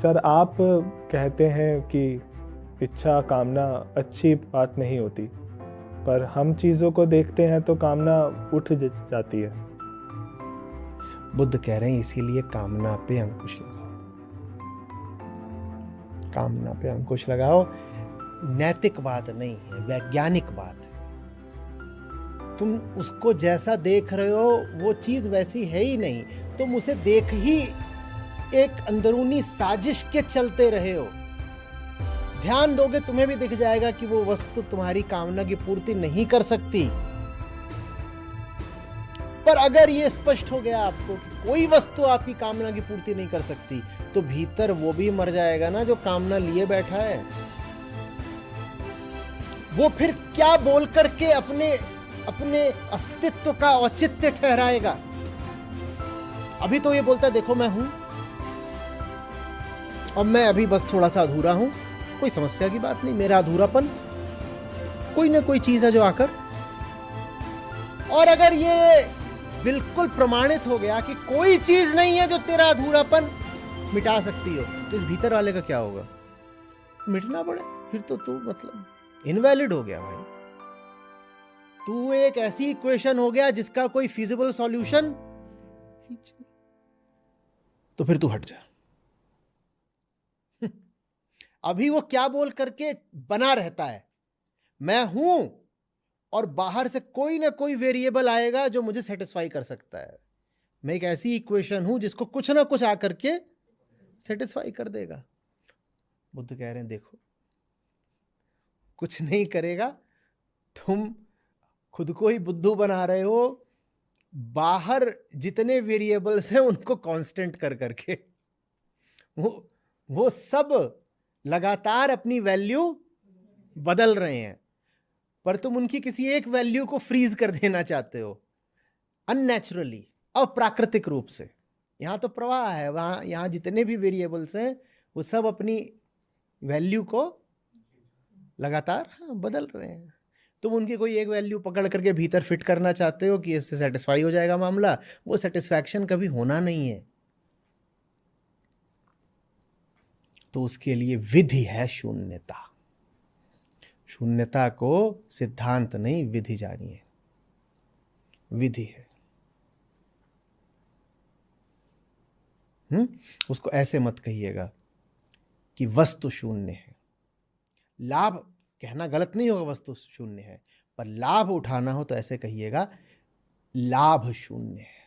Sir, आप कहते हैं कि इच्छा कामना अच्छी बात नहीं होती, पर हम चीज़ों को देखते हैं तो कामना उठ जाती है। बुद्ध कह रहे हैं इसीलिए कामना पे अंकुश लगाओ, कामना पे अंकुश लगाओ। नैतिक बात नहीं है, वैज्ञानिक बात है। तुम उसको जैसा देख रहे हो वो चीज वैसी है ही नहीं, तुम उसे देख ही एक अंदरूनी साजिश के चलते रहे हो। ध्यान दोगे तुम्हें भी दिख जाएगा कि वो वस्तु तुम्हारी कामना की पूर्ति नहीं कर सकती। पर अगर ये स्पष्ट हो गया आपको कि कोई वस्तु आपकी कामना की पूर्ति नहीं कर सकती, तो भीतर वो भी मर जाएगा ना जो कामना लिए बैठा है। वो फिर क्या बोल करके अपने अपने अस्तित्व का औचित्य ठहराएगा? अभी तो ये बोलता है देखो मैं हूं, अब मैं अभी बस थोड़ा सा अधूरा हूं, कोई समस्या की बात नहीं, मेरा अधूरापन कोई ना कोई चीज है जो आकर। और अगर ये बिल्कुल प्रमाणित हो गया कि कोई चीज नहीं है जो तेरा अधूरापन मिटा सकती हो, तो इस भीतर वाले का क्या होगा? मिटना पड़े, फिर तो तू मतलब इनवैलिड हो गया भाई। तू एक ऐसी इक्वेशन हो गया जिसका कोई फिजिबल सॉल्यूशन, तो फिर तू हट जा। अभी वो क्या बोल करके बना रहता है, मैं हूं और बाहर से कोई ना कोई वेरिएबल आएगा जो मुझे सेटिस्फाई कर सकता है। मैं एक ऐसी इक्वेशन हूं जिसको कुछ ना कुछ आकर के सेटिस्फाई कर देगा। बुद्ध कह रहे हैं देखो, कुछ नहीं करेगा, तुम खुद को ही बुद्धू बना रहे हो, बाहर जितने वेरिएबल्स हैं उनको कांस्टेंट कर करके। वो सब लगातार अपनी वैल्यू बदल रहे हैं, पर तुम उनकी किसी एक वैल्यू को फ्रीज कर देना चाहते हो अननेचुरली, अप्राकृतिक रूप से। यहां तो प्रवाह है, वहां यहां जितने भी वेरिएबल्स हैं वो सब अपनी वैल्यू को लगातार बदल रहे हैं। तुम उनकी कोई एक वैल्यू पकड़ करके भीतर फिट करना चाहते हो कि इससे सेटिस्फाई हो जाएगा मामला, वो सेटिस्फैक्शन कभी होना नहीं है। तो उसके लिए विधि है शून्यता। शून्यता को सिद्धांत नहीं, विधि जानिए, विधि है। उसको ऐसे मत कहिएगा कि वस्तु शून्य है। लाभ कहना गलत नहीं होगा, वस्तु शून्य है, पर लाभ उठाना हो तो ऐसे कहिएगा लाभ शून्य है।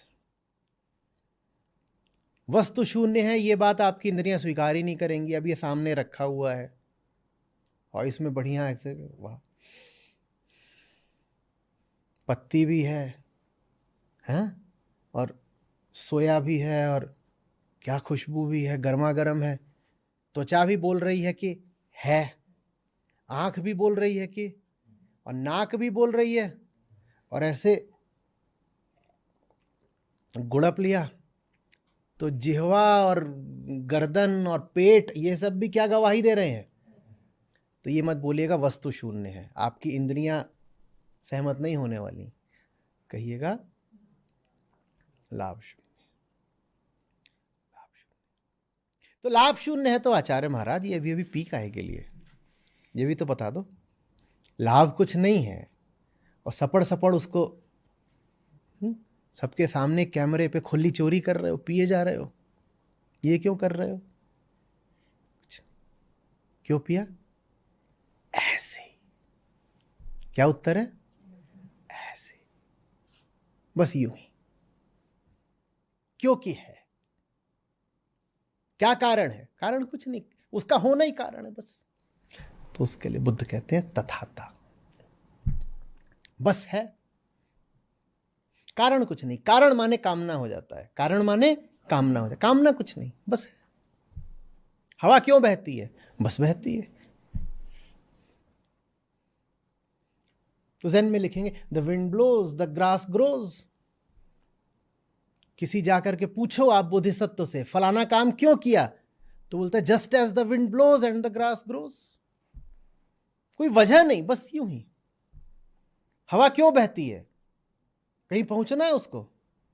वस्तु शून्य है ये बात आपकी इंद्रियां स्वीकार ही नहीं करेंगी। अब ये सामने रखा हुआ है और इसमें बढ़िया ऐसे वाह पत्ती भी है, और सोया भी है, और क्या खुशबू भी है, गर्मा गर्म है। त्वचा भी बोल रही है कि है, आंख भी बोल रही है कि, और नाक भी बोल रही है, और ऐसे गुड़प लिया तो जिह्वा और गर्दन और पेट ये सब भी क्या गवाही दे रहे हैं। तो ये मत बोलिएगा वस्तु शून्य है, आपकी इंद्रियां सहमत नहीं होने वाली। कहिएगा लाभ शून्य। लाभ शून्य तो लाभ शून्य है तो आचार्य महाराज ये अभी पी काहे के लिए, ये भी तो बता दो। लाभ कुछ नहीं है और सपड़ सपड़ उसको सबके सामने कैमरे पे खुली चोरी कर रहे हो, पिए जा रहे हो। ये क्यों कर रहे हो? क्यों पिया? ऐसे। क्या उत्तर है? ऐसे, बस यूं ही। क्योंकि है। क्या कारण है? कारण कुछ नहीं, उसका होना ही कारण है बस। तो उसके लिए बुद्ध कहते हैं तथाता, बस है। कारण कुछ नहीं, कारण माने कामना हो जाता है, कारण माने कामना हो जाता है, कामना कुछ नहीं, बस है। हवा क्यों बहती है? बस बहती है। तो ज़ेन में लिखेंगे the wind blows the grass grows. किसी जाकर के पूछो आप बोधिसत्व से फलाना काम क्यों किया, तो बोलता है just as the wind blows and the grass grows. कोई वजह नहीं, बस यूं ही। हवा क्यों बहती है? कहीं पहुंचना है उसको,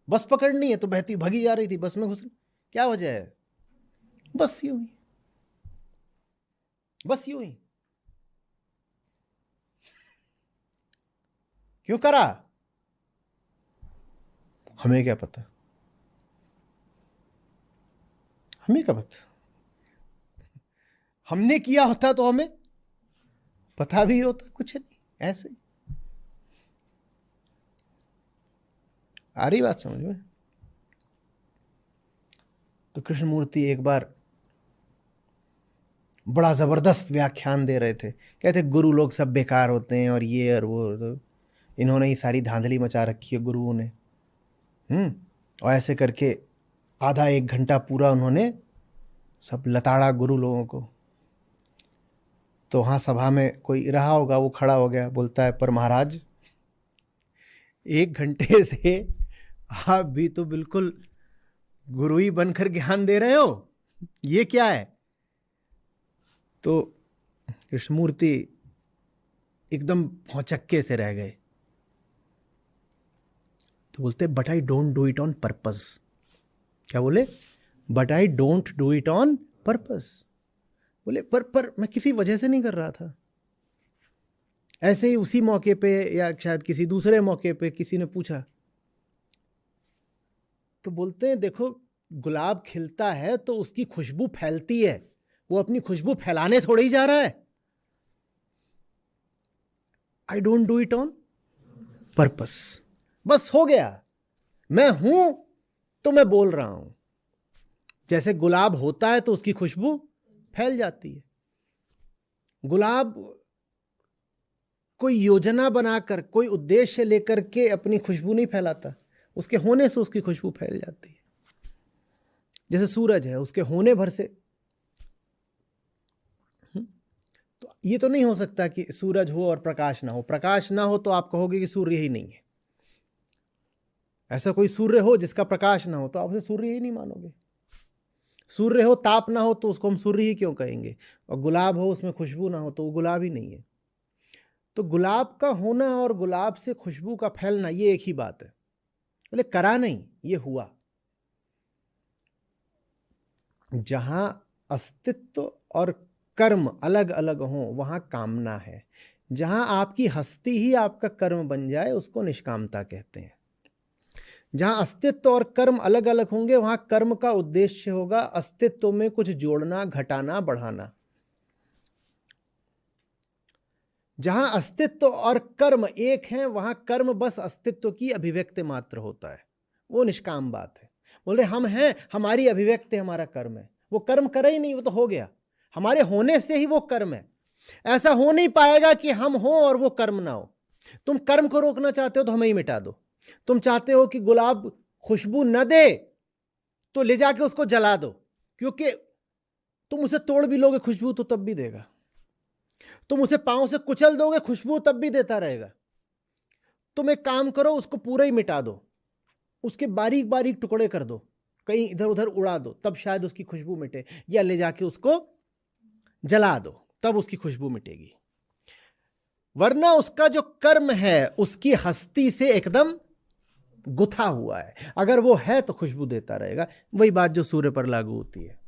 बस पकड़नी है तो बहती भगी जा रही थी, बस में घुस, क्या वजह है? बस यूं ही। बस यूं ही। क्यों करा? हमें क्या पता, हमें क्या पता। हमने किया होता तो हमें पता भी होता, कुछ नहीं, ऐसे ही। आ रही बात समझ में? तो कृष्णमूर्ति एक बार बड़ा जबरदस्त व्याख्यान दे रहे थे, कहते गुरु लोग सब बेकार होते हैं और ये और वो, तो इन्होंने ही सारी धांधली मचा रखी है गुरुओं ने। और ऐसे करके आधा एक घंटा पूरा उन्होंने सब लताड़ा गुरु लोगों को। तो वहाँ सभा में कोई रहा होगा, वो खड़ा हो गया, बोलता है पर महाराज 1 घंटे से आप भी तो बिल्कुल गुरु ही बनकर ज्ञान दे रहे हो, ये क्या है? तो कृष्णमूर्ति एकदम भौचक्के से रह गए। तो बोलते but I don't do it on purpose. क्या बोले? But I don't do it on purpose. बोले पर मैं किसी वजह से नहीं कर रहा था। ऐसे ही उसी मौके पे या शायद किसी दूसरे मौके पे किसी ने पूछा, तो बोलते हैं देखो गुलाब खिलता है तो उसकी खुशबू फैलती है, वो अपनी खुशबू फैलाने थोड़ी ही जा रहा है। I don't do it on purpose. बस हो गया, मैं हूं तो मैं बोल रहा हूं। जैसे गुलाब होता है तो उसकी खुशबू फैल जाती है। गुलाब कोई योजना बनाकर, कोई उद्देश्य लेकर के अपनी खुशबू नहीं फैलाता, उसके होने से उसकी खुशबू फैल जाती है। जैसे सूरज है, उसके होने भर से। तो ये तो नहीं हो सकता कि सूरज हो और प्रकाश ना हो। प्रकाश ना हो तो आप कहोगे कि सूर्य ही नहीं है। ऐसा कोई सूर्य हो जिसका प्रकाश ना हो तो आप उसे सूर्य ही नहीं मानोगे। सूर्य हो, ताप ना हो तो उसको हम सूर्य ही क्यों कहेंगे? और गुलाब हो, उसमें खुशबू ना हो तो वो गुलाब ही नहीं है। तो गुलाब का होना और गुलाब से खुशबू का फैलना ये एक ही बात है। बोले करा नहीं, ये हुआ। जहां अस्तित्व और कर्म अलग अलग हों वहां कामना है। जहां आपकी हस्ती ही आपका कर्म बन जाए उसको निष्कामता कहते हैं। जहां अस्तित्व और कर्म अलग अलग होंगे वहां कर्म का उद्देश्य होगा अस्तित्व में कुछ जोड़ना, घटाना, बढ़ाना। जहां अस्तित्व और कर्म एक हैं वहां कर्म बस अस्तित्व की अभिव्यक्ति मात्र होता है, वो निष्काम बात है। बोल रहे हम हैं, हमारी अभिव्यक्ति हमारा कर्म है। वो कर्म करे ही नहीं, वो तो हो गया। हमारे होने से ही वो कर्म है। ऐसा हो नहीं पाएगा कि हम हो और वो कर्म ना हो। तुम कर्म को रोकना चाहते हो तो हमें ही मिटा दो। तुम चाहते हो कि गुलाब खुशबू न दे तो ले जाके उसको जला दो, क्योंकि तुम उसे तोड़ भी लोगे खुशबू तो तब भी देगा। तुम उसे पांव से कुचल दोगे खुशबू तब भी देता रहेगा। तुम एक काम करो, उसको पूरा ही मिटा दो, उसके बारीक बारीक टुकड़े कर दो, कहीं इधर उधर उड़ा दो, तब शायद उसकी खुशबू मिटे। या ले जाके उसको जला दो, तब उसकी खुशबू मिटेगी। वरना उसका जो कर्म है उसकी हस्ती से एकदम गुथा हुआ है। अगर वो है तो खुशबू देता रहेगा। वही बात जो सूर्य पर लागू होती है।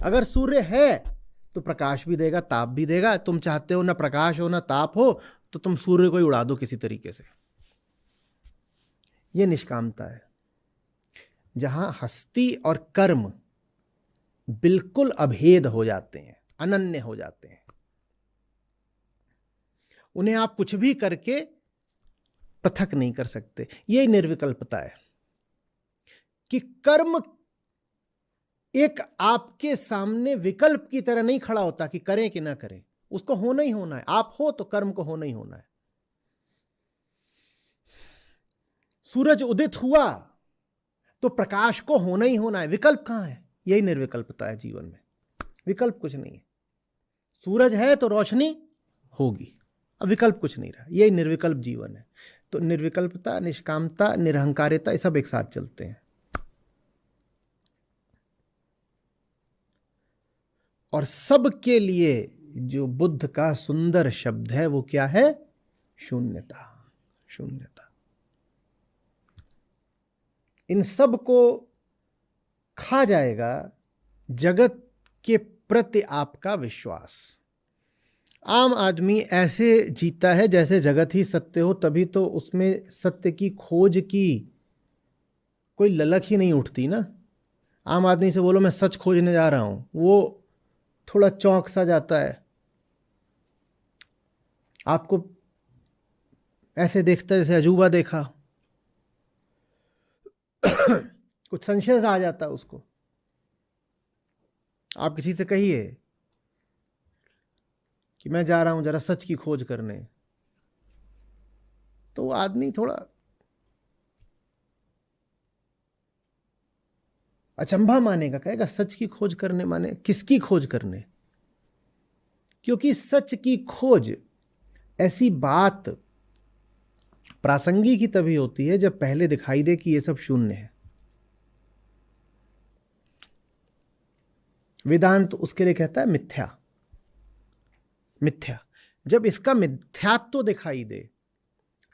अगर सूर्य है तो प्रकाश भी देगा, ताप भी देगा। तुम चाहते हो ना प्रकाश हो ना ताप हो तो तुम सूर्य को ही उड़ा दो किसी तरीके से। यह निष्कामता है, जहां हस्ती और कर्म बिल्कुल अभेद हो जाते हैं, अनन्य हो जाते हैं। उन्हें आप कुछ भी करके पृथक नहीं कर सकते। यही निर्विकल्पता है कि कर्म एक आपके सामने विकल्प की तरह नहीं खड़ा होता कि करें कि ना करें, उसको होना ही होना है। आप हो तो कर्म को होना ही होना है। सूरज उदित हुआ तो प्रकाश को होना ही होना है। विकल्प कहां है? यही निर्विकल्पता है जीवन में। विकल्प कुछ नहीं है। सूरज है तो रोशनी होगी, अब विकल्प कुछ नहीं रहा। यही निर्विकल्प जीवन है। तो निर्विकल्पता, निष्कामता, निरहंकारिता, ये सब एक साथ चलते हैं। और सबके लिए जो बुद्ध का सुंदर शब्द है वो क्या है? शून्यता। शून्यता। इन सब को खा जाएगा जगत के प्रति आपका विश्वास। आम आदमी ऐसे जीता है जैसे जगत ही सत्य हो, तभी तो उसमें सत्य की खोज की कोई ललक ही नहीं उठती ना। आम आदमी से बोलो मैं सच खोजने जा रहा हूं, वो थोड़ा चौंक सा जाता है, आपको ऐसे देखता है जैसे अजूबा देखा। कुछ संशय आ जाता है उसको। आप किसी से कहिए कि मैं जा रहा हूं जरा सच की खोज करने, तो वो आदमी थोड़ा अचंभा मानेगा, कहेगा सच की खोज करने माने किसकी खोज करने? क्योंकि सच की खोज ऐसी बात प्रासंगिक ही तभी होती है जब पहले दिखाई दे कि ये सब शून्य है। वेदांत उसके लिए कहता है मिथ्या। मिथ्या जब इसका मिथ्यात्व दिखाई दे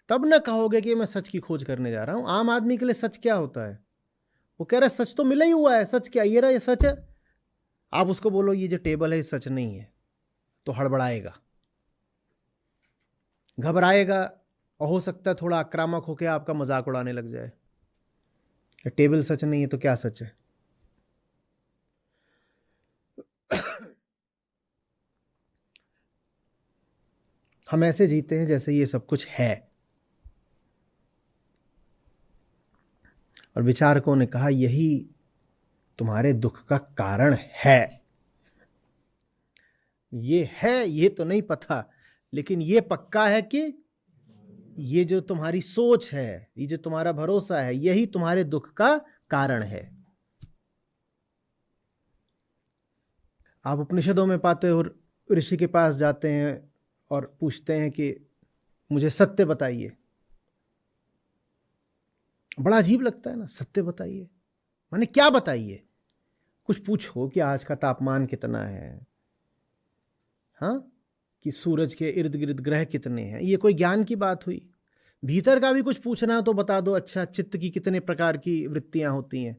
तब ना कहोगे कि मैं सच की खोज करने जा रहा हूं। आम आदमी के लिए सच क्या होता है? वो कह रहा है सच तो मिला ही हुआ है, सच क्या ये रहा, ये सच है। आप उसको बोलो ये जो टेबल है ये सच नहीं है, तो हड़बड़ाएगा, घबराएगा, और हो सकता है थोड़ा आक्रामक होकर आपका मजाक उड़ाने लग जाए। टेबल सच नहीं है तो क्या सच है? हम ऐसे जीते हैं जैसे ये सब कुछ है। और विचारकों ने कहा यही तुम्हारे दुख का कारण है। ये है ये तो नहीं पता, लेकिन ये पक्का है कि ये जो तुम्हारी सोच है, ये जो तुम्हारा भरोसा है, यही तुम्हारे दुख का कारण है। आप उपनिषदों में पाते हो, ऋषि के पास जाते हैं और पूछते हैं कि मुझे सत्य बताइए। बड़ा अजीब लगता है ना, सत्य बताइए माने क्या बताइए? कुछ पूछो कि आज का तापमान कितना है, हाँ, कि सूरज के इर्द गिर्द ग्रह कितने हैं, ये कोई ज्ञान की बात हुई? भीतर का भी कुछ पूछना तो बता दो, अच्छा चित्त की कितने प्रकार की वृत्तियां होती हैं,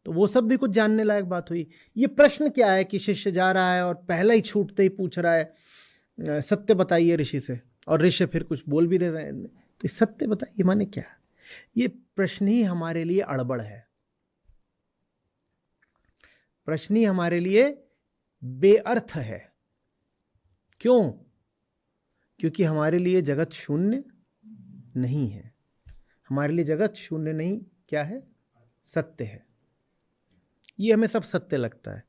तो वो सब भी कुछ जानने लायक बात हुई। ये प्रश्न क्या है कि शिष्य जा रहा है और पहले ही छूटते ही पूछ रहा है सत्य बताइए ऋषि से, और ऋषि फिर कुछ बोल भी दे रहे हैं, तो सत्य बताइए माने क्या? ये प्रश्न ही हमारे लिए अड़बड़ है, प्रश्न ही हमारे लिए बेअर्थ है। क्यों? क्योंकि हमारे लिए जगत शून्य नहीं है। हमारे लिए जगत शून्य नहीं, क्या है? सत्य है। ये हमें सब सत्य लगता है,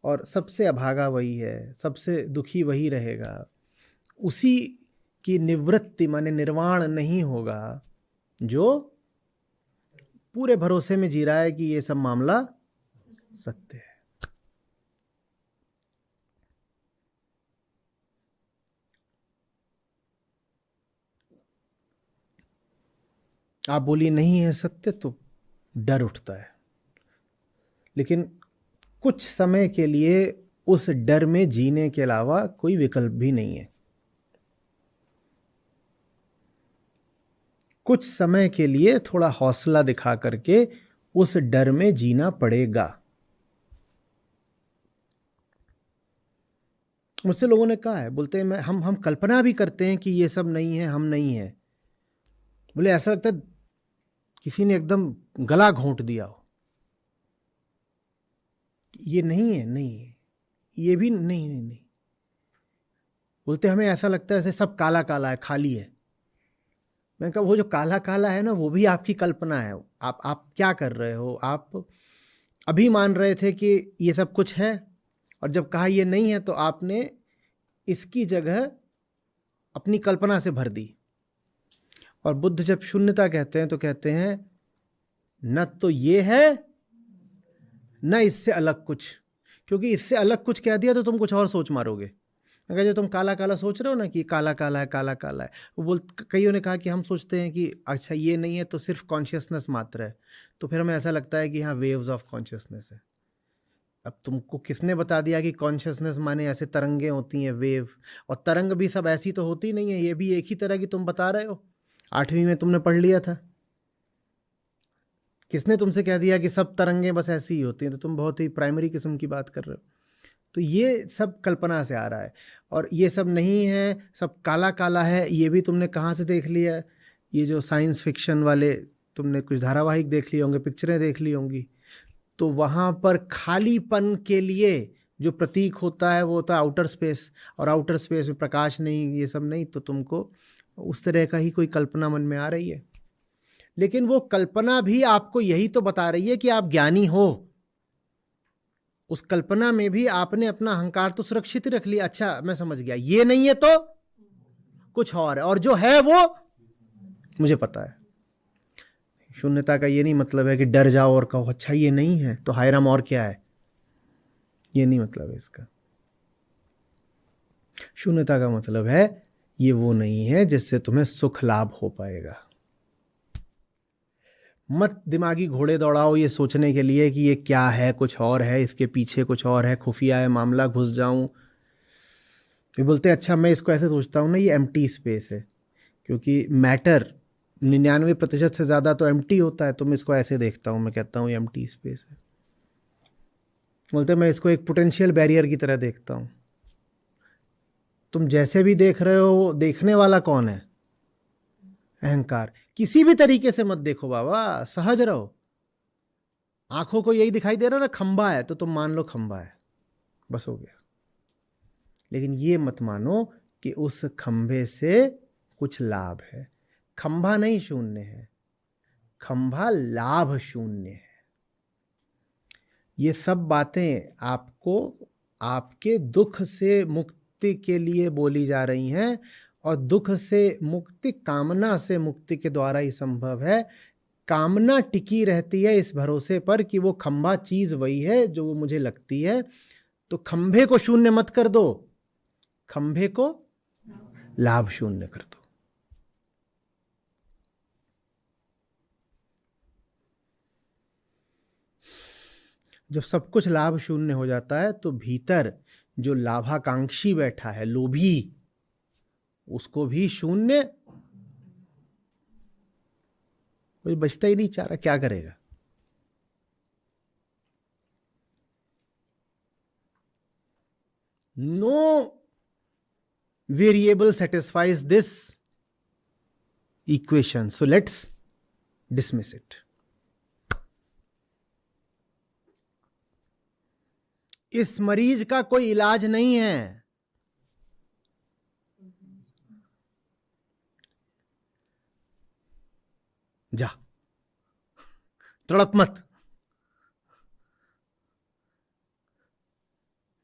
और सबसे अभागा वही है, सबसे दुखी वही रहेगा। उसी की निवृत्ति माने निर्वाण नहीं होगा जो पूरे भरोसे में जी रहा है कि ये सब मामला सत्य है। आप बोलिए नहीं है सत्य तो डर उठता है, लेकिन कुछ समय के लिए उस डर में जीने के अलावा कोई विकल्प भी नहीं है। कुछ समय के लिए थोड़ा हौसला दिखा करके उस डर में जीना पड़ेगा। मुझसे लोगों ने कहा है, बोलते हैं हम कल्पना भी करते हैं कि ये सब नहीं है, हम नहीं है। बोले ऐसा लगता है किसी ने एकदम गला घोंट दिया हो, ये नहीं है, नहीं है, ये भी नहीं, नहीं, नहीं। बोलते हमें ऐसा लगता है जैसे सब काला काला है, खाली है। मैंने कहा वो जो काला काला है ना, वो भी आपकी कल्पना है। आप क्या कर रहे हो? आप अभी मान रहे थे कि ये सब कुछ है, और जब कहा ये नहीं है तो आपने इसकी जगह अपनी कल्पना से भर दी। और बुद्ध जब शून्यता कहते हैं तो कहते हैं न तो ये है न इससे अलग कुछ, क्योंकि इससे अलग कुछ कह दिया तो तुम कुछ और सोच मारोगे। अगर जो तुम काला काला सोच रहे हो ना कि काला काला है, काला काला है, वो कईयों ने कहा कि हम सोचते हैं कि अच्छा ये नहीं है तो सिर्फ कॉन्शियसनेस मात्र है, तो फिर हमें ऐसा लगता है कि हाँ वेव्स ऑफ कॉन्शियसनेस है। अब तुमको किसने बता दिया कि कॉन्शियसनेस माने ऐसे तरंगे होती हैं, वेव? और तरंग भी सब ऐसी तो होती नहीं है, ये भी एक ही तरह की तुम बता रहे हो। 8वीं में तुमने पढ़ लिया था। किसने तुमसे कह दिया कि सब तरंगें बस ऐसी ही होती हैं? तो तुम बहुत ही प्राइमरी किस्म की बात कर रहे हो। तो ये सब कल्पना से आ रहा है। और ये सब नहीं है, सब काला काला है, ये भी तुमने कहाँ से देख लिया? ये जो साइंस फिक्शन वाले, तुमने कुछ धारावाहिक देख लिए होंगे, पिक्चरें देख ली होंगी, तो वहाँ पर खालीपन के लिए जो प्रतीक होता है वो होता है आउटर स्पेस, और आउटर स्पेस में प्रकाश नहीं, ये सब नहीं, तो तुमको उस तरह का ही कोई कल्पना मन में आ रही है। लेकिन वो कल्पना भी आपको यही तो बता रही है कि आप ज्ञानी हो। उस कल्पना में भी आपने अपना अहंकार तो सुरक्षित ही रख लिया, अच्छा मैं समझ गया, ये नहीं है तो कुछ और है, और जो है वो मुझे पता है। शून्यता का ये नहीं मतलब है कि डर जाओ और कहो अच्छा ये नहीं है तो हाय राम और क्या है, ये नहीं मतलब है इसका। शून्यता का मतलब है ये वो नहीं है जिससे तुम्हें सुख लाभ हो पाएगा। मत दिमागी घोड़े दौड़ाओ ये सोचने के लिए कि ये क्या है, कुछ और है, इसके पीछे कुछ और है, खुफिया है मामला, घुस जाऊं। ये बोलते हैं अच्छा मैं इसको ऐसे सोचता हूँ ना, ये एम्प्टी स्पेस है, क्योंकि मैटर 99% से ज़्यादा तो एम्प्टी होता है, तो मैं इसको ऐसे देखता हूँ, मैं कहता हूँ ये एम्प्टी स्पेस है। बोलते हैं मैं इसको एक पोटेंशियल बैरियर की तरह देखता हूँ। तुम जैसे भी देख रहे हो, देखने वाला कौन है? अहंकार। किसी भी तरीके से मत देखो बाबा, सहज रहो। आंखों को यही दिखाई दे रहा ना खंबा है, तो तुम मान लो खंबा है, बस हो गया। लेकिन ये मत मानो कि उस खंबे से कुछ लाभ है। खंबा नहीं शून्य है, खंबा लाभ शून्य है। ये सब बातें आपको आपके दुख से मुक्ति के लिए बोली जा रही हैं, और दुख से मुक्ति कामना से मुक्ति के द्वारा ही संभव है। कामना टिकी रहती है इस भरोसे पर कि वो खंबा चीज वही है जो वो मुझे लगती है। तो खंभे को शून्य मत कर दो, खंभे को लाभ शून्य कर दो। जब सब कुछ लाभ शून्य हो जाता है तो भीतर जो लाभाकांक्षी बैठा है, लोभी, उसको भी शून्य, कोई बचता ही नहीं चाह रहा, क्या करेगा? No variable satisfies this equation, so let's dismiss it. इस मरीज का कोई इलाज नहीं है। जा, तड़प मत।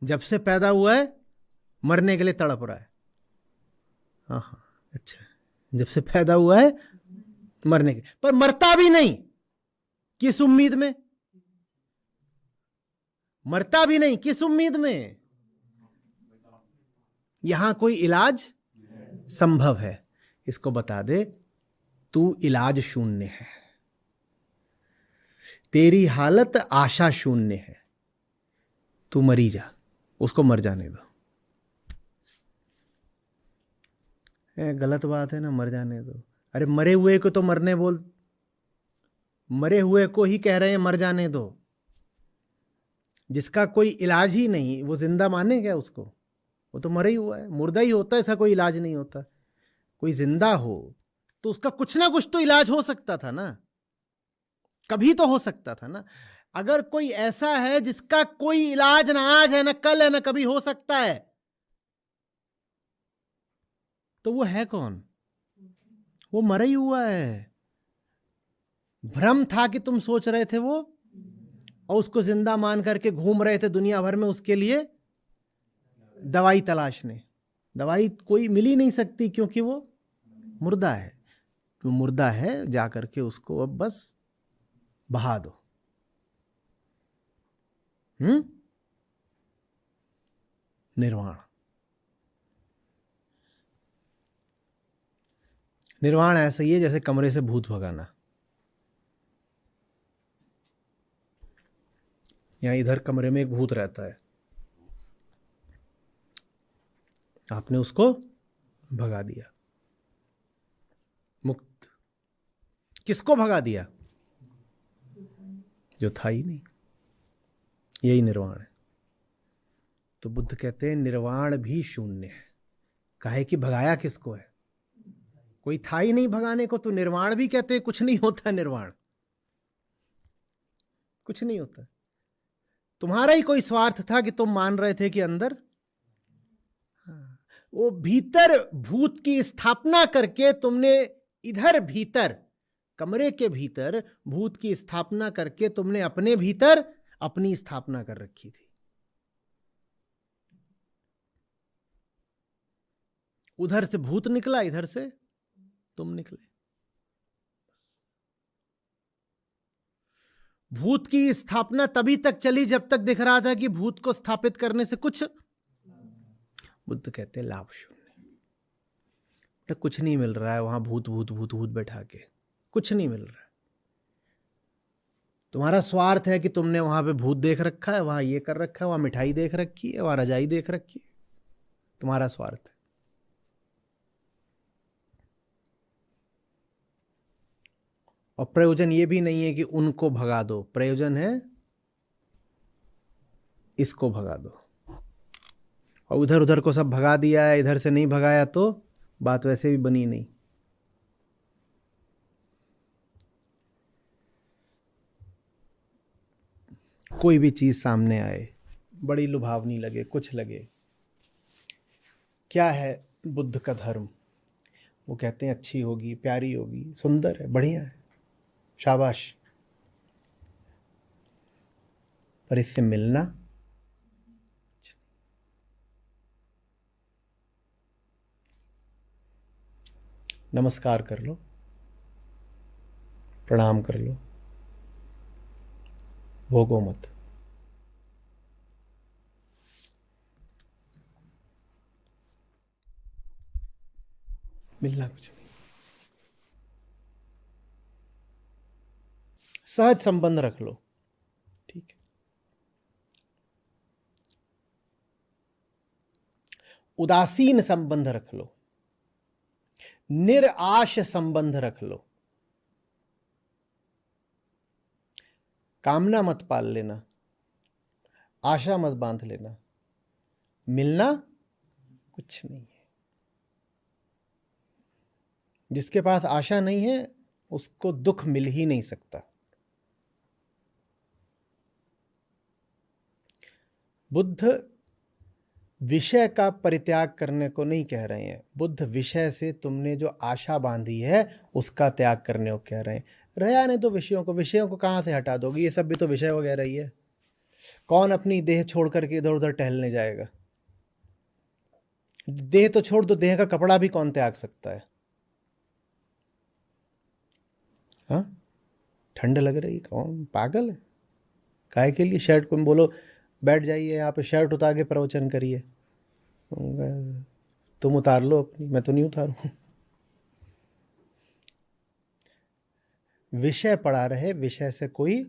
जब से पैदा हुआ है मरने के लिए तड़प रहा है। हाँ, अच्छा, जब से पैदा हुआ है मरने के, पर मरता भी नहीं, किस उम्मीद में? मरता भी नहीं, किस उम्मीद में? यहां कोई इलाज संभव है, इसको बता दे तू इलाज शून्य है, तेरी हालत आशा शून्य है, तू मरी जा, उसको मर जाने दो। गलत बात है ना, मर जाने दो। अरे मरे हुए को तो मरने बोल, मरे हुए को ही कह रहे हैं मर जाने दो। जिसका कोई इलाज ही नहीं वो जिंदा माने क्या उसको? वो तो मरा ही हुआ है, मुर्दा ही होता है, इसका कोई इलाज नहीं होता। कोई जिंदा हो तो उसका कुछ ना कुछ तो इलाज हो सकता था ना, कभी तो हो सकता था ना। अगर कोई ऐसा है जिसका कोई इलाज ना आज है, ना कल है, ना कभी हो सकता है, तो वो है कौन? वो मरा ही हुआ है। भ्रम था कि तुम सोच रहे थे वो, और उसको जिंदा मान करके घूम रहे थे दुनिया भर में उसके लिए दवाई तलाशने। दवाई कोई मिल ही नहीं सकती क्योंकि वो मुर्दा है। तो मुर्दा है, जा करके उसको अब बस बहा दो। निर्वाण। निर्वाण ऐसा ही है जैसे कमरे से भूत भगाना। यहां इधर कमरे में एक भूत रहता है, आपने उसको भगा दिया, मुक्त। किसको भगा दिया? जो था ही नहीं। यही निर्वाण है। तो बुद्ध कहते हैं निर्वाण भी शून्य है। काहे कि भगाया किसको है? कोई था ही नहीं भगाने को, तो निर्वाण भी कहते हैं कुछ नहीं होता। निर्वाण कुछ नहीं होता। तुम्हारा ही कोई स्वार्थ था कि तुम मान रहे थे कि अंदर, वो भीतर भूत की स्थापना करके तुमने इधर भीतर कमरे के भीतर भूत की स्थापना करके तुमने अपने भीतर अपनी स्थापना कर रखी थी। उधर से भूत निकला, इधर से तुम निकले। भूत की स्थापना तभी तक चली जब तक दिख रहा था कि भूत को स्थापित करने से कुछ, बुद्ध कहते हैं लाभ शून्य। कुछ नहीं मिल रहा है वहां भूत भूत भूत भूत बैठा के, कुछ नहीं मिल रहा है। तुम्हारा स्वार्थ है कि तुमने वहां पे भूत देख रखा है, वहां ये कर रखा है, वहां मिठाई देख रखी है, वहां रजाई देख रखी है। तुम्हारा स्वार्थ है। और प्रयोजन ये भी नहीं है कि उनको भगा दो, प्रयोजन है इसको भगा दो। और उधर उधर को सब भगा दिया है, इधर से नहीं भगाया तो बात वैसे भी बनी नहीं। कोई भी चीज सामने आए, बड़ी लुभावनी लगे, कुछ लगे, क्या है बुद्ध का धर्म? वो कहते हैं अच्छी होगी, प्यारी होगी, सुंदर है, बढ़िया है, शाबाश, पर इससे मिलना नमस्कार कर लो, प्रणाम कर लो, भोगो मत। मिलना कुछ नहीं। सहज संबंध रख लो, ठीक है। उदासीन संबंध रख लो, निराश संबंध रख लो। कामना मत पाल लेना, आशा मत बांध लेना। मिलना कुछ नहीं है। जिसके पास आशा नहीं है उसको दुख मिल ही नहीं सकता। बुद्ध विषय का परित्याग करने को नहीं कह रहे हैं। बुद्ध विषय से तुमने जो आशा बांधी है उसका त्याग करने को कह रहे हैं। रहा नहीं तो विषयों को कहाँ से हटा दोगे? ये सब भी तो विषय वगैरह ही है। कौन अपनी देह छोड़ करके इधर उधर टहलने जाएगा? देह तो छोड़ दो, देह का कपड़ा भी कौन त्याग सकता है? हाँ, ठंड लग रही, कौन पागल है? काहे के लिए शर्ट को बोलो बैठ जाइए यहाँ पे, शर्ट उतार के प्रवचन करिए, तुम उतार लो अपनी, मैं तो नहीं उतारूं। विषय पड़ा रहे, विषय से कोई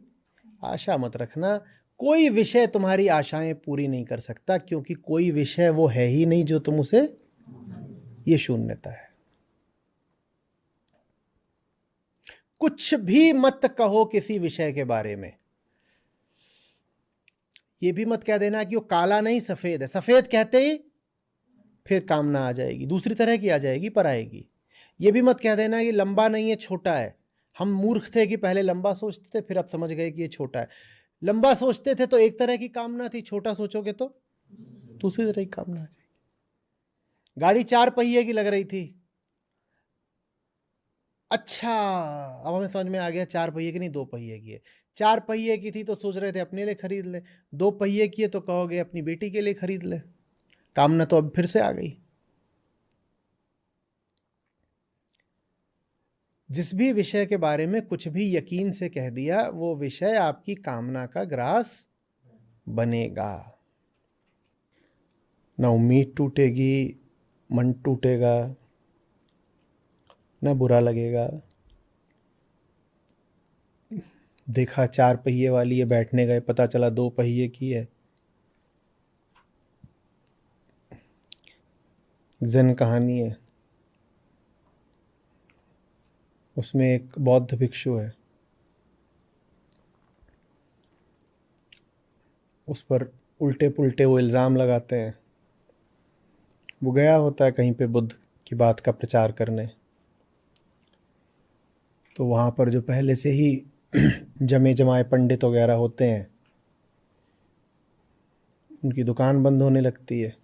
आशा मत रखना। कोई विषय तुम्हारी आशाएं पूरी नहीं कर सकता, क्योंकि कोई विषय वो है ही नहीं जो तुम उसे, ये शून्यता है। कुछ भी मत कहो किसी विषय के बारे में। ये भी मत कह देना कि वो काला नहीं सफेद है। सफेद कहते ही फिर कामना आ जाएगी, दूसरी तरह की आ जाएगी, पर आएगी। ये भी मत कह देना कि लंबा नहीं है, छोटा है। हम मूर्ख थे कि पहले लंबा सोचते थे, फिर अब समझ गए कि ये छोटा है। लंबा सोचते थे तो एक तरह की कामना थी, छोटा सोचोगे तो दूसरी तरह की कामना आ जाएगी। गाड़ी 4 पहिए की लग रही थी, अच्छा अब हमें समझ में आ गया 4 पहिए की नहीं 2 पहिए की है। 4 पहिए की थी तो सोच रहे थे अपने लिए खरीद ले, 2 पहिए की है तो कहोगे अपनी बेटी के लिए खरीद ले। कामना तो अब फिर से आ गई। जिस भी विषय के बारे में कुछ भी यकीन से कह दिया, वो विषय आपकी कामना का ग्रास बनेगा। ना उम्मीद टूटेगी, मन टूटेगा, ना बुरा लगेगा। देखा 4 पहिए वाली है, बैठने गए, पता चला 2 पहिए की है। ज़ेन कहानी है, उसमें एक बौद्ध भिक्षु है, उस पर उल्टे पुल्टे वो इल्ज़ाम लगाते हैं। वो गया होता है कहीं पे बुद्ध की बात का प्रचार करने, तो वहाँ पर जो पहले से ही जमे जमाए पंडित वगैरह होते हैं, उनकी दुकान बंद होने लगती है।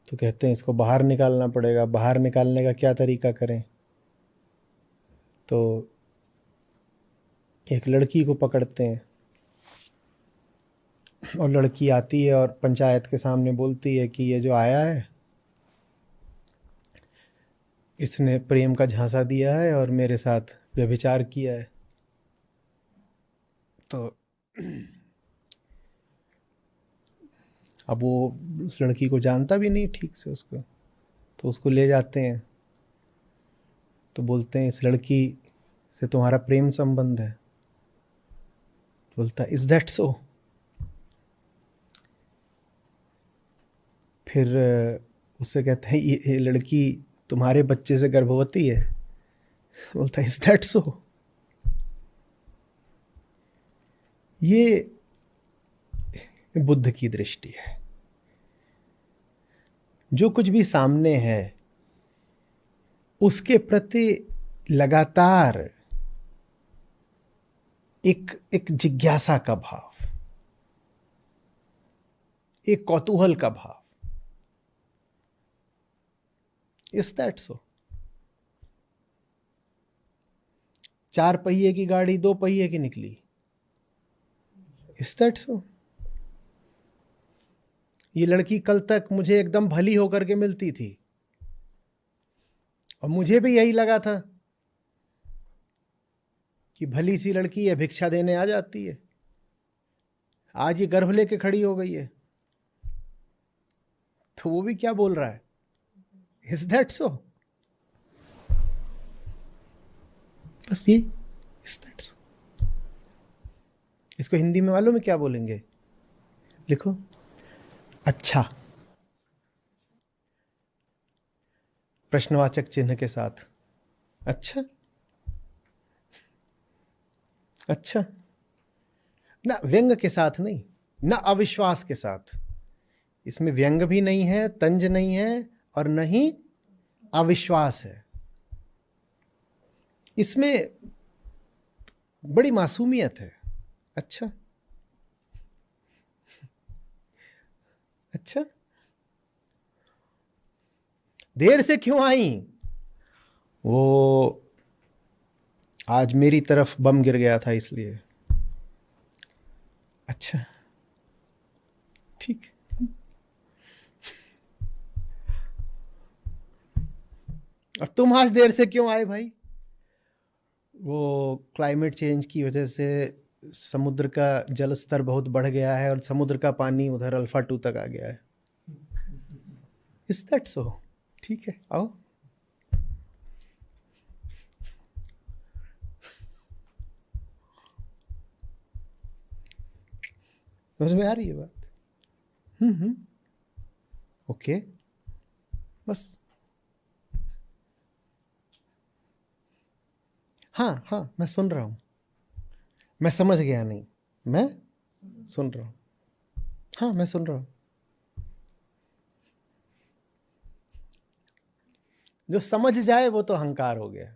तो कहते हैं इसको बाहर निकालना पड़ेगा। बाहर निकालने का क्या तरीका करें? तो एक लड़की को पकड़ते हैं, और लड़की आती है और पंचायत के सामने बोलती है कि ये जो आया है, इसने प्रेम का झांसा दिया है और मेरे साथ व्यभिचार किया है। तो अब वो उस लड़की को जानता भी नहीं ठीक से उसको, तो उसको ले जाते हैं। तो बोलते हैं इस लड़की से तुम्हारा प्रेम संबंध है? बोलता है इज दैट सो? फिर उससे कहते हैं ये लड़की तुम्हारे बच्चे से गर्भवती है? बोलता है इज दैट सो? ये बुद्ध की दृष्टि है। जो कुछ भी सामने है उसके प्रति लगातार एक जिज्ञासा का भाव, एक कौतूहल का भाव। Is that so? 4 पहिए की गाड़ी 2 पहिए की निकली। Is that so? ये लड़की कल तक मुझे एकदम भली होकर के मिलती थी और मुझे भी यही लगा था कि भली सी लड़की है, भिक्षा देने आ जाती है। आज ये गर्भ लेके खड़ी हो गई है। तो वो भी क्या बोल रहा है? Is that so? बस ये इज दैट सो। इसको हिंदी में मालूम है क्या बोलेंगे? लिखो, अच्छा। प्रश्नवाचक चिन्ह के साथ। अच्छा, अच्छा। ना व्यंग के साथ नहीं, ना अविश्वास के साथ। इसमें व्यंग भी नहीं है, तंज नहीं है, और न ही अविश्वास है। इसमें बड़ी मासूमियत है। अच्छा, अच्छा। देर से क्यों आई? वो आज मेरी तरफ बम गिर गया था इसलिए। अच्छा, ठीक। और तुम आज देर से क्यों आए भाई? वो क्लाइमेट चेंज की वजह से समुद्र का जल स्तर बहुत बढ़ गया है और समुद्र का पानी उधर अल्फा 2 तक आ गया है। Is that so? ठीक है, आओ। समझ में आ रही है बात? ओके, बस। हाँ हाँ, मैं सुन रहा हूं। मैं समझ गया नहीं, मैं सुन रहा हूं। हाँ, मैं सुन रहा हूं। जो समझ जाए वो तो अहंकार हो गया।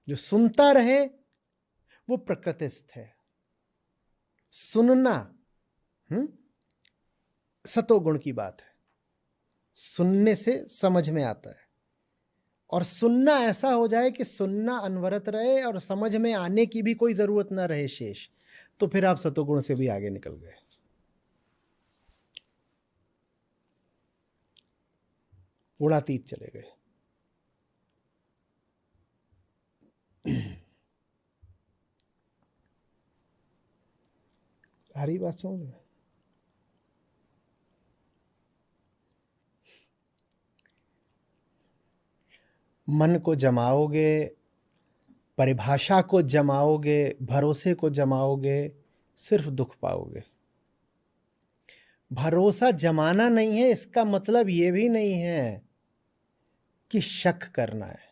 जो सुनता रहे वो प्रकृतिस्थ है। सुनना सतोगुण की बात है। सुनने से समझ में आता है, और सुनना ऐसा हो जाए कि सुनना अनवरत रहे और समझ में आने की भी कोई जरूरत ना रहे शेष, तो फिर आप सतोगुण से भी आगे निकल गए। गुणातीत चले गए। सारी बात समझ में? मन को जमाओगे, परिभाषा को जमाओगे, भरोसे को जमाओगे, सिर्फ दुख पाओगे। भरोसा जमाना नहीं है, इसका मतलब यह भी नहीं है कि शक करना है।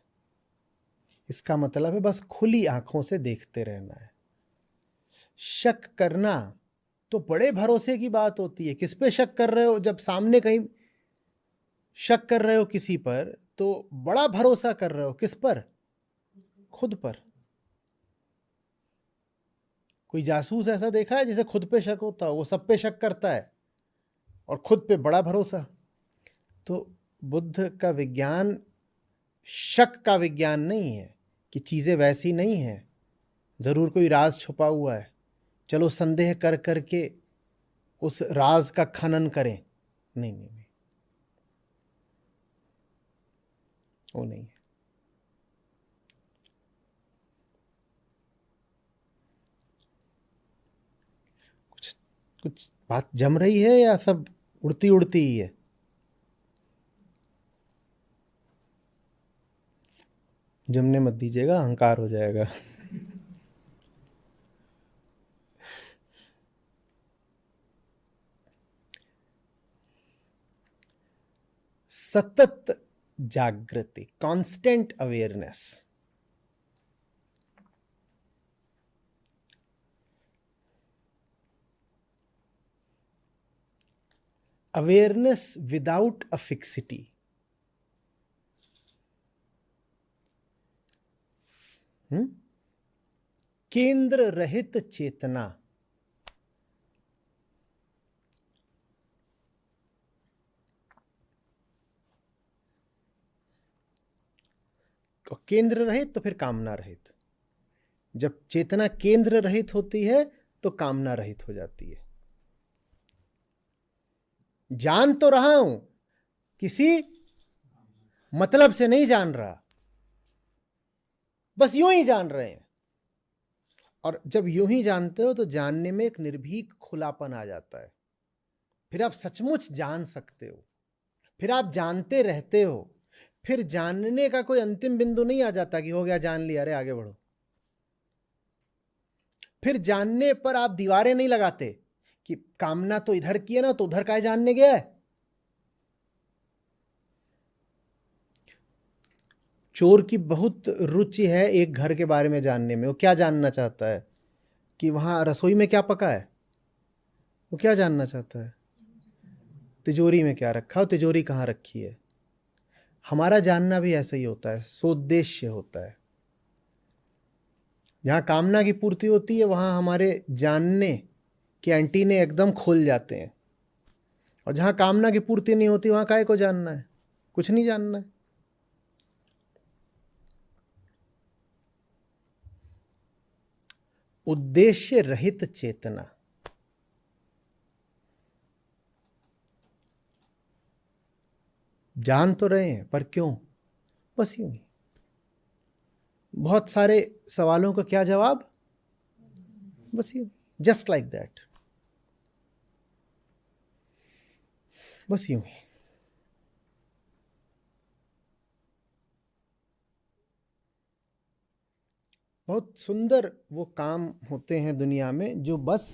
इसका मतलब है बस खुली आंखों से देखते रहना है। शक करना तो बड़े भरोसे की बात होती है। किस पे शक कर रहे हो? जब सामने कहीं शक कर रहे हो किसी पर, तो बड़ा भरोसा कर रहे हो। किस पर? खुद पर। कोई जासूस ऐसा देखा है जिसे खुद पे शक होता हो? वो सब पे शक करता है और खुद पे बड़ा भरोसा। तो बुद्ध का विज्ञान शक का विज्ञान नहीं है कि चीजें वैसी नहीं हैं, जरूर कोई राज छुपा हुआ है, चलो संदेह कर करके उस राज का खनन करें। नहीं नहीं नहीं, वो नहीं है। कुछ बात जम रही है या सब उड़ती उड़ती ही है? जमने मत दीजिएगा, अहंकार हो जाएगा। सतत जागृति, constant awareness. Awareness without a fixity. केंद्र रहित चेतना। और केंद्र रहित तो फिर कामना रहित। जब चेतना केंद्र रहित होती है तो कामना रहित हो जाती है। जान तो रहा हूं, किसी मतलब से नहीं जान रहा, बस यूं ही जान रहे हैं। और जब यूं ही जानते हो तो जानने में एक निर्भीक खुलापन आ जाता है। फिर आप सचमुच जान सकते हो, फिर आप जानते रहते हो। फिर जानने का कोई अंतिम बिंदु नहीं आ जाता कि हो गया, जान लिया, अरे आगे बढ़ो। फिर जानने पर आप दीवारें नहीं लगाते कि कामना तो इधर की है ना, तो उधर का जानने गया है। चोर की बहुत रुचि है एक घर के बारे में जानने में। वो क्या जानना चाहता है कि वहां रसोई में क्या पका है। वो क्या जानना चाहता है? तिजोरी में क्या रखा हो, तिजोरी कहाँ रखी है। हमारा जानना भी ऐसा ही होता है, सोद्देश्य होता है। जहां कामना की पूर्ति होती है वहां हमारे जानने के एंटीने एकदम खुल जाते हैं। और जहां कामना की पूर्ति नहीं होती वहां काहे को जानना है? कुछ नहीं जानना है। उद्देश्य रहित चेतना। जान तो रहे हैं पर क्यों? बस यूं ही। बहुत सारे सवालों का क्या जवाब? बस यूं, जस्ट लाइक दैट, बस यूं ही। बहुत सुंदर वो काम होते हैं दुनिया में जो बस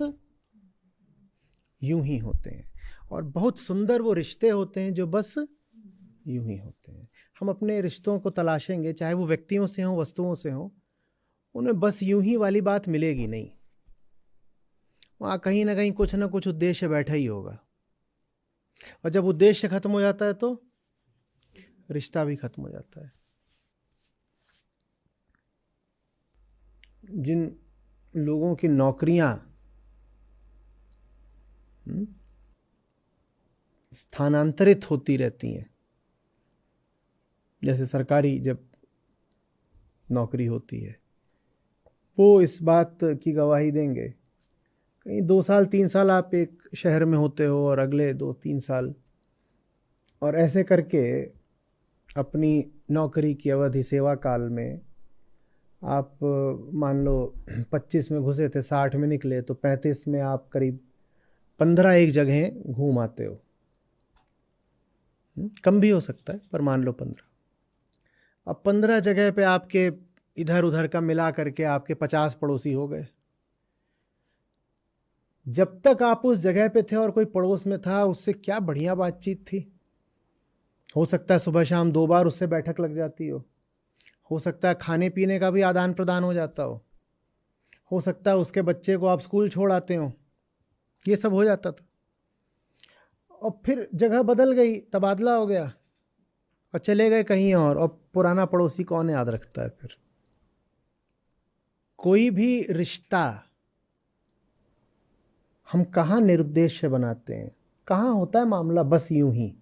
यूं ही होते हैं, और बहुत सुंदर वो रिश्ते होते हैं जो बस यूं ही होते हैं। हम अपने रिश्तों को तलाशेंगे, चाहे वो व्यक्तियों से हों, वस्तुओं से हों, उन्हें बस यूं ही वाली बात मिलेगी नहीं। वहाँ कहीं ना कहीं कुछ ना कुछ उद्देश्य बैठा ही होगा। और जब उद्देश्य खत्म हो जाता है तो रिश्ता भी खत्म हो जाता है। जिन लोगों की नौकरियां स्थानांतरित होती रहती हैं, जैसे सरकारी जब नौकरी होती है, वो इस बात की गवाही देंगे। कहीं 2 साल 3 साल आप एक शहर में होते हो और अगले 2-3 साल, और ऐसे करके अपनी नौकरी की अवधि, सेवा काल में आप मान लो 25 में घुसे थे, 60 में निकले, तो 35 में आप करीब 15 एक जगह घूम आते हो। कम भी हो सकता है पर मान लो 15। अब 15 जगह पे आपके इधर उधर का मिला करके आपके 50 पड़ोसी हो गए। जब तक आप उस जगह पे थे और कोई पड़ोस में था, उससे क्या बढ़िया बातचीत थी। हो सकता है सुबह शाम 2 बार उससे बैठक लग जाती हो सकता है खाने पीने का भी आदान प्रदान हो जाता हो हो सकता है उसके बच्चे को आप स्कूल छोड़ आते हो, ये सब हो जाता था। और फिर जगह बदल गई, तबादला हो गया और चले गए कहीं और पुराना पड़ोसी कौन याद रखता है फिर। कोई भी रिश्ता हम कहाँ निरुद्देश्य बनाते हैं, कहाँ होता है मामला बस यूं ही,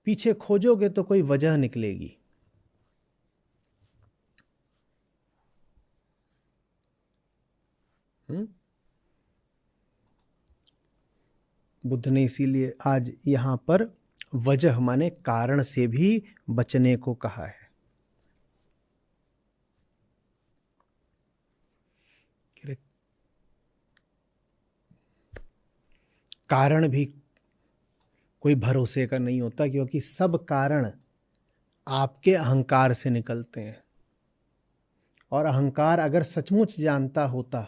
पीछे खोजोगे तो कोई वजह निकलेगी। बुद्ध ने इसीलिए आज यहां पर वजह माने कारण से भी बचने को कहा है। कारण भी कोई भरोसे का नहीं होता, क्योंकि सब कारण आपके अहंकार से निकलते हैं। और अहंकार अगर सचमुच जानता होता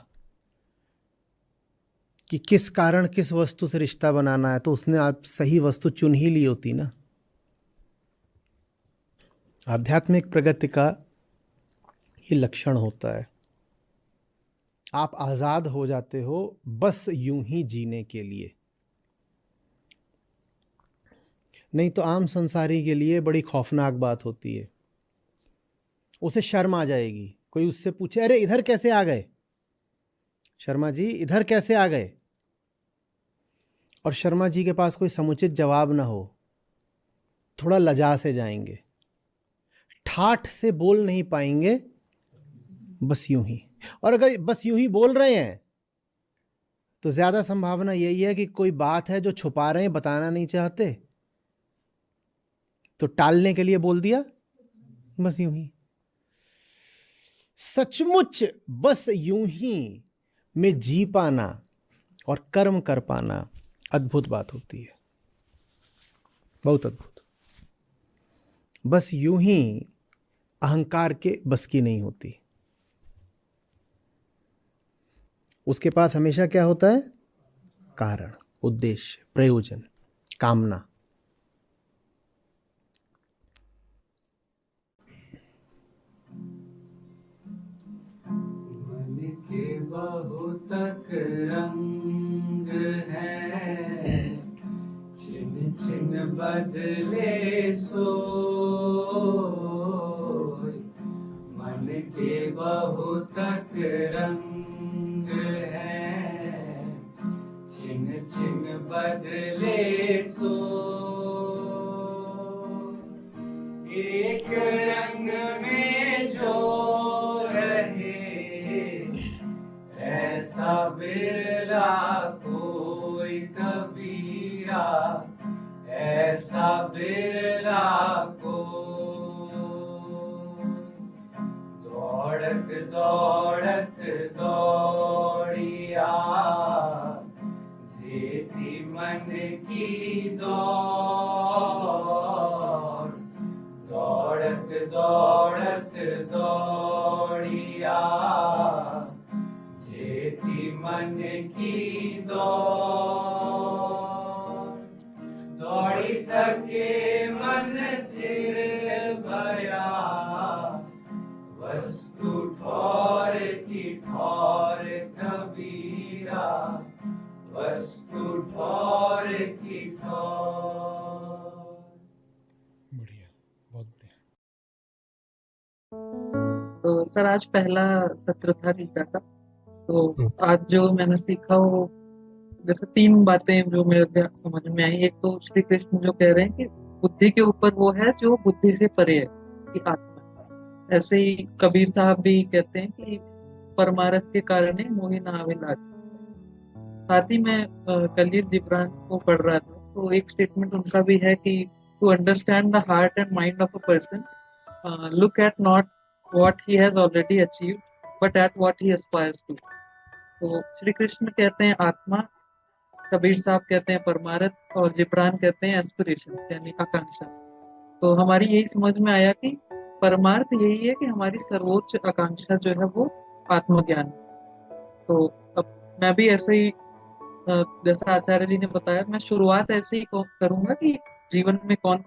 कि किस कारण किस वस्तु से रिश्ता बनाना है, तो उसने आप सही वस्तु चुन ही ली होती ना। आध्यात्मिक प्रगति का ये लक्षण होता है, आप आजाद हो जाते हो बस यूं ही जीने के लिए। नहीं तो आम संसारी के लिए बड़ी खौफनाक बात होती है, उसे शर्म आ जाएगी। कोई उससे पूछे, अरे इधर कैसे आ गए शर्मा जी, इधर कैसे आ गए, और शर्मा जी के पास कोई समुचित जवाब ना हो, थोड़ा लजा से जाएंगे, ठाठ से बोल नहीं पाएंगे, बस यूं ही। और अगर बस यूं ही बोल रहे हैं तो ज्यादा संभावना यही है कि कोई बात है जो छुपा रहे हैं, बताना नहीं चाहते, तो टालने के लिए बोल दिया, बस यूं ही। सचमुच बस यूं ही में जी पाना और कर्म कर पाना अद्भुत बात होती है, बहुत अद्भुत। बस यूं ही अहंकार के बस की नहीं होती। उसके पास हमेशा क्या होता है, कारण, उद्देश्य, प्रयोजन, कामना। मन के बहुतक रंग है, छिन छिन बदले सोई। मन के बहुतक रंग है, छिन छिन बदले सोई। एक रंग में जो ऐसा बिरला कोई कबीरा, ऐसा बिरला कोई। दौड़त दौड़त दौड़िया, जेती मन की दौड़। दौड़त दौड़त दौड़िया, जेती मन की दौड़। दौड़ी थके मन थिर भया, वस्तु ठौर की ठौर कबीरा, वस्तु ठौर की ठौर। बढ़िया, बहुत बढ़िया। तो सर आज पहला सत्र था गीता का, तो आज जो मैंने सीखा वो जैसे 3 बातें जो मेरे समझ में आई। एक तो श्री कृष्ण जो कह रहे हैं कि बुद्धि के ऊपर वो है जो बुद्धि से परे है, कि आत्मा। ऐसे ही कबीर साहब भी कहते हैं कि परमारथ के कारण मोहि न आवे लाज। साथ ही मैं कलीर जिब्रान को पढ़ रहा था, तो एक स्टेटमेंट उनका भी है कि to understand the heart and mind of a person, look at not what he has already achieved but at what he aspires to। तो श्री कृष्ण कहते हैं आत्मा, कबीर साहब कहते हैं परमार्थ, और जिब्रान कहते हैं एस्पिरेशन यानी आकांक्षा। तो हमारी यही समझ में आया कि परमार्थ यही है कि हमारी सर्वोच्च आकांक्षा जो है वो आत्मज्ञान। तो अब मैं भी ऐसे ही जैसा आचार्य जी ने बताया, मैं शुरुआत ऐसे ही करूंगा कि जीवन में कौन कौन